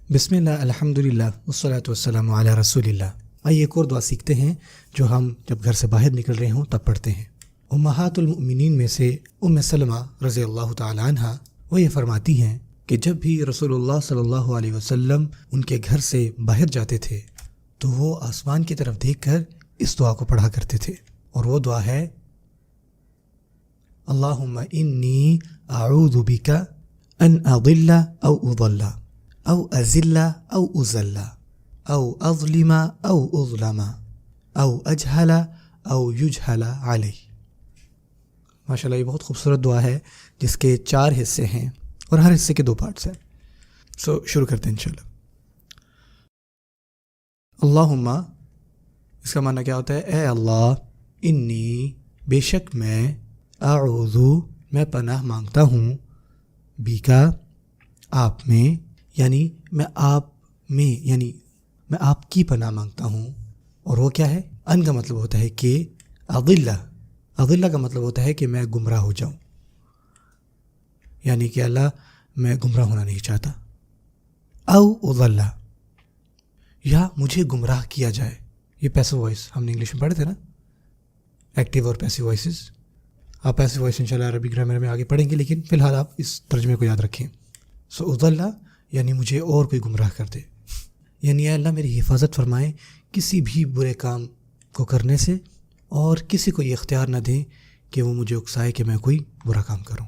بسم اللہ الحمدللہ والصلاۃ والسلام علی رسول اللہ۔ آئیے ایک اور دعا سیکھتے ہیں جو ہم جب گھر سے باہر نکل رہے ہوں تب پڑھتے ہیں۔ امہات المؤمنین میں سے ام سلمہ رضی اللہ تعالی عنہ وہ یہ فرماتی ہیں کہ جب بھی رسول اللہ صلی اللہ علیہ وسلم ان کے گھر سے باہر جاتے تھے تو وہ آسمان کی طرف دیکھ کر اس دعا کو پڑھا کرتے تھے، اور وہ دعا ہے اللہم انی اعوذ بک ان اضل او اضل او ازل او ازل او اظلم او اظلم او اجہل او یجہل علی۔ ماشاءاللہ یہ بہت خوبصورت دعا ہے جس کے 4 حصے ہیں اور ہر حصے کے 2 پارٹس ہیں۔ شروع کرتے ہیں انشاءاللہ۔ اللہم، اس کا معنی کیا ہوتا ہے؟ اے اللہ، انی، بے شک میں، اعوذ، میں پناہ مانگتا ہوں، بیکا، آپ میں، یعنی میں آپ کی پناہ مانگتا ہوں۔ اور وہ کیا ہے؟ ان کا مطلب ہوتا ہے کہ اضلہ کا مطلب ہوتا ہے کہ میں گمراہ ہو جاؤں، یعنی کہ اللہ میں گمراہ ہونا نہیں چاہتا۔ او اضل، یا مجھے گمراہ کیا جائے۔ یہ پیسو وائس ہم نے انگلش میں پڑھے تھے نا، ایکٹیو اور پیسو وائسز۔ آپ پیسو وائس انشاءاللہ عربی گرامر میں آگے پڑھیں گے، لیکن فی الحال آپ اس ترجمے کو یاد رکھیں۔ اضل یعنی مجھے اور کوئی گمراہ کر دے، یعنی اے اللہ میری حفاظت فرمائے کسی بھی برے کام کو کرنے سے، اور کسی کو یہ اختیار نہ دیں کہ وہ مجھے اکسائے کہ میں کوئی برا کام کروں۔